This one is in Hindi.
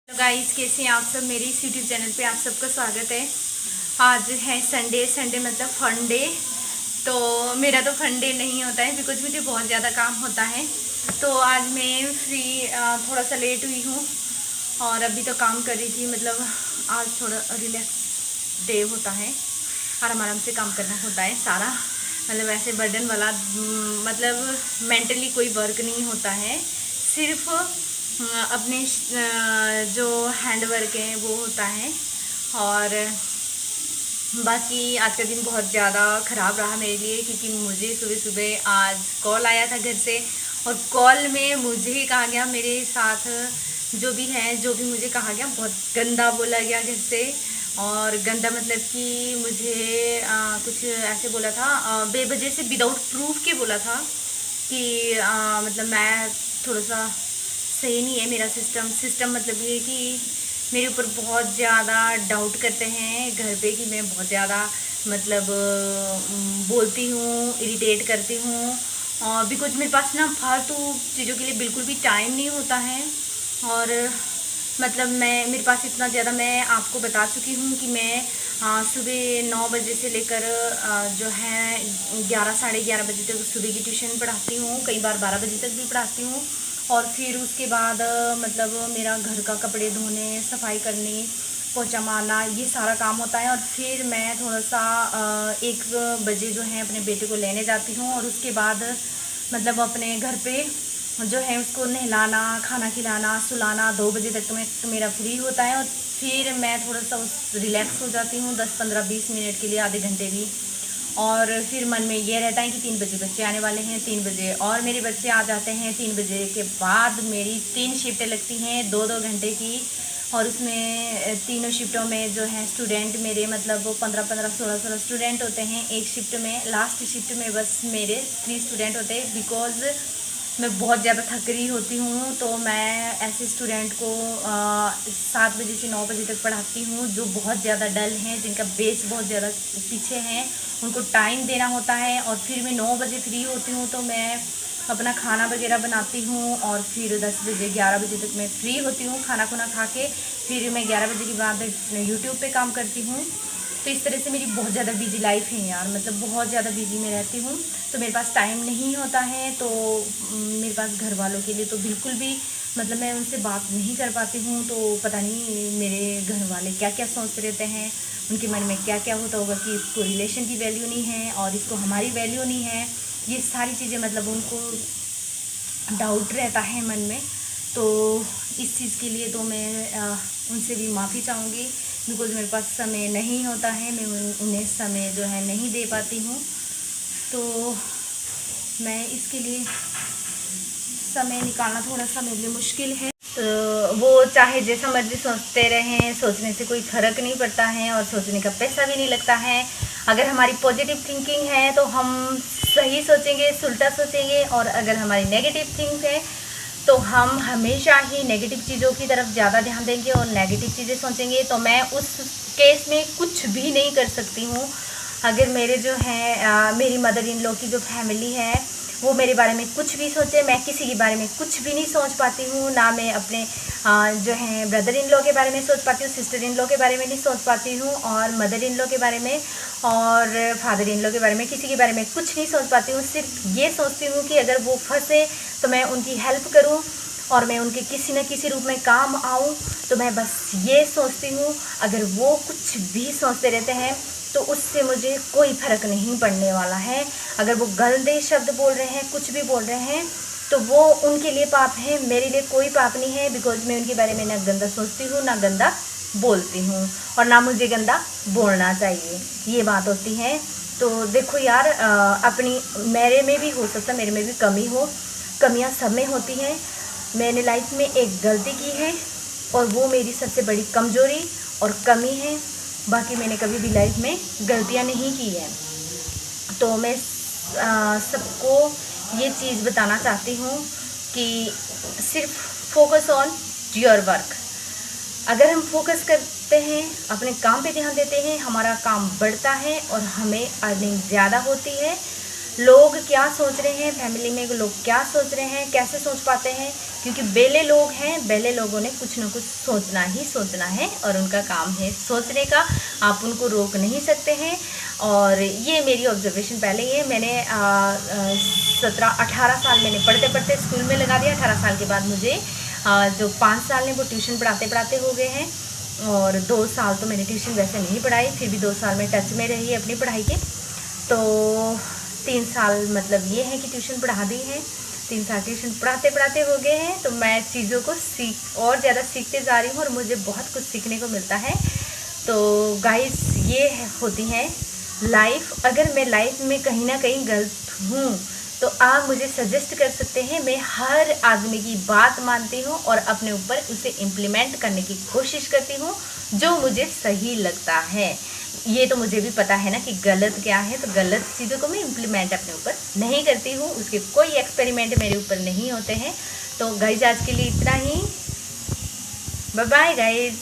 तो गाइस, कैसे हैं आप सब। मेरे इस यूट्यूब चैनल पे आप सबका स्वागत है। आज है संडे मतलब फन डे। तो मेरा तो फन डे नहीं होता है बिकॉज मुझे बहुत ज़्यादा काम होता है। तो आज मैं फ्री थोड़ा सा लेट हुई हूँ और अभी तो काम कर रही थी। मतलब आज थोड़ा रिलैक्स डे होता है, आराम आराम से काम करना होता है सारा। मतलब ऐसे बर्डन वाला मतलब मेंटली कोई वर्क नहीं होता है, सिर्फ अपने जो हैंड वर्क है वो होता है। और बाकी आज का दिन बहुत ज़्यादा ख़राब रहा मेरे लिए, क्योंकि मुझे सुबह सुबह आज कॉल आया था घर से, और कॉल में मुझे कहा गया, मेरे साथ जो भी है, जो भी मुझे कहा गया, बहुत गंदा बोला गया घर से। और गंदा मतलब कि मुझे कुछ ऐसे बोला था, बेवजह से विदाउट प्रूफ के बोला था कि मतलब मैं थोड़ा सा सही नहीं है मेरा सिस्टम मतलब ये कि मेरे ऊपर बहुत ज़्यादा डाउट करते हैं घर पे, कि मैं बहुत ज़्यादा मतलब बोलती हूँ, इरिटेट करती हूँ। और बिकॉज मेरे पास ना फालतू चीज़ों के लिए बिल्कुल भी टाइम नहीं होता है। और मतलब मेरे पास इतना ज़्यादा, मैं आपको बता चुकी हूँ कि मैं सुबह 9 बजे से लेकर जो है 11 साढ़े 11 बजे तक सुबह की ट्यूशन पढ़ाती हूँ, कई बार 12 बजे तक भी पढ़ाती हूँ। और फिर उसके बाद मतलब मेरा घर का कपड़े धोने, सफाई करनी, पोछा मारना, ये सारा काम होता है। और फिर मैं थोड़ा सा 1 बजे जो है अपने बेटे को लेने जाती हूँ, और उसके बाद मतलब अपने घर पे जो है उसको नहलाना, खाना खिलाना, सुलाना, 2 बजे तक तो मेरा फ्री होता है। और फिर मैं थोड़ा सा रिलैक्स हो जाती हूँ 10 15 20 मिनट के लिए, आधे घंटे भी। और फिर मन में ये रहता है कि 3 बजे बच्चे आने वाले हैं, 3 बजे और मेरे बच्चे आ जाते हैं। 3 बजे के बाद मेरी 3 शिफ्टें लगती हैं, 2-2 घंटे की। और उसमें तीनों शिफ्टों में जो है स्टूडेंट मेरे मतलब 15-15 16-16 स्टूडेंट होते हैं एक शिफ्ट में। लास्ट शिफ्ट में बस मेरे 3 स्टूडेंट होते हैं, बिकॉज़ मैं बहुत ज़्यादा थक रही होती हूँ। तो मैं ऐसे स्टूडेंट को 7 बजे से 9 बजे तक पढ़ाती हूँ, जो बहुत ज़्यादा डल हैं, जिनका बेस बहुत ज़्यादा पीछे हैं, उनको टाइम देना होता है। और फिर मैं 9 बजे फ्री होती हूँ, तो मैं अपना खाना वगैरह बनाती हूँ, और फिर 10 बजे 11 बजे तक मैं फ्री होती हूँ खाना खुना खा के। फिर मैं 11 बजे के बाद यूट्यूब पे काम करती हूँ। तो इस तरह से मेरी बहुत ज़्यादा बिजी लाइफ है यार, मतलब बहुत ज़्यादा बिजी में रहती हूँ। तो मेरे पास टाइम नहीं होता है। तो मेरे पास घर वालों के लिए तो बिल्कुल भी मतलब मैं उनसे बात नहीं कर पाती हूँ। तो पता नहीं मेरे घर वाले क्या क्या सोचते रहते हैं, उनके मन में क्या क्या होता होगा कि इसको रिलेशन की वैल्यू नहीं है और इसको हमारी वैल्यू नहीं है। ये सारी चीज़ें मतलब उनको डाउट रहता है मन में। तो इस चीज़ के लिए तो मैं उनसे भी माफ़ी चाहूँगी, बिकॉज़ मेरे पास समय नहीं होता है, मैं उन्हें समय जो है नहीं दे पाती हूँ। तो मैं इसके लिए समय निकालना थोड़ा सा मेरे लिए मुश्किल है। तो वो चाहे जैसा मर्जी सोचते रहें, सोचने से कोई फ़र्क नहीं पड़ता है, और सोचने का पैसा भी नहीं लगता है। अगर हमारी पॉजिटिव थिंकिंग है तो हम सही सोचेंगे, उल्टा सोचेंगे। और अगर हमारी नेगेटिव थिंक है तो हम हमेशा ही नेगेटिव चीज़ों की तरफ ज़्यादा ध्यान देंगे और नेगेटिव चीज़ें सोचेंगे। तो मैं उस केस में कुछ भी नहीं कर सकती हूँ। अगर मेरे जो है मेरी मदर इन लॉ की जो फैमिली है, वो मेरे बारे में कुछ भी सोचे, मैं किसी के बारे में कुछ भी नहीं सोच पाती हूँ। ना मैं अपने जो है ब्रदर इन लॉ के बारे में सोच पाती हूँ, सिस्टर इन लॉ के बारे में नहीं सोच पाती हूँ, और मदर इन लॉ के बारे में और फादर इन लॉ के बारे में, किसी के बारे में कुछ नहीं सोच पाती हूँ। सिर्फ ये सोचती हूँ कि अगर वो फंसे तो मैं उनकी हेल्प करूँ, और मैं उनके किसी न किसी रूप में काम आऊँ। तो मैं बस ये सोचती हूँ। अगर वो कुछ भी सोचते रहते हैं तो उससे मुझे कोई फ़र्क नहीं पड़ने वाला है। अगर वो गंदे शब्द बोल रहे हैं, कुछ भी बोल रहे हैं, तो वो उनके लिए पाप है, मेरे लिए कोई पाप नहीं है। बिकॉज़ मैं उनके बारे में ना गंदा सोचती हूँ, ना गंदा बोलती हूँ, और ना मुझे गंदा बोलना चाहिए, ये बात होती है। तो देखो यार, अपनी मेरे में भी हो सकता है, मेरे में भी कमी हो, कमियाँ सब में होती हैं। मैंने लाइफ में एक गलती की है, और वो मेरी सबसे बड़ी कमज़ोरी और कमी है। बाकी मैंने कभी भी लाइफ में गलतियाँ नहीं की है। तो मैं सबको ये चीज़ बताना चाहती हूँ कि सिर्फ फोकस ऑन योर वर्क। अगर हम फोकस करते हैं, अपने काम पे ध्यान देते हैं, हमारा काम बढ़ता है और हमें अर्निंग ज़्यादा होती है। लोग क्या सोच रहे हैं, फैमिली में लोग क्या सोच रहे हैं, कैसे सोच पाते हैं, क्योंकि बेले लोग हैं, बेले लोगों ने कुछ ना कुछ सोचना ही सोचना है और उनका काम है सोचने का, आप उनको रोक नहीं सकते हैं। और ये मेरी ऑब्जर्वेशन पहले ही है। मैंने 17-18 साल मैंने पढ़ते पढ़ते स्कूल में लगा दिया। 18 साल के बाद मुझे जो 5 साल हैं वो ट्यूशन पढ़ाते पढ़ाते हो गए हैं, और 2 साल तो मैंने ट्यूशन वैसे नहीं पढ़ाई, फिर भी 2 साल में टच में रही अपनी पढ़ाई के। तो 3 साल मतलब ये है कि ट्यूशन पढ़ा दी है, 3 साल ट्यूशन पढ़ाते पढ़ाते हो गए हैं। तो मैं चीज़ों को और ज़्यादा सीखते जा रही हूँ और मुझे बहुत कुछ सीखने को मिलता है। तो गाइस, ये होती है लाइफ। अगर मैं लाइफ में कहीं ना कहीं गलत हूँ तो आप मुझे सजेस्ट कर सकते हैं। मैं हर आदमी की बात मानती हूँ और अपने ऊपर उसे इम्प्लीमेंट करने की कोशिश करती हूँ जो मुझे सही लगता है। ये तो मुझे भी पता है ना कि गलत क्या है, तो गलत चीज़ों को मैं इम्प्लीमेंट अपने ऊपर नहीं करती हूँ, उसके कोई एक्सपेरिमेंट मेरे ऊपर नहीं होते हैं। तो गाइज, आज के लिए इतना ही। Bye bye guys.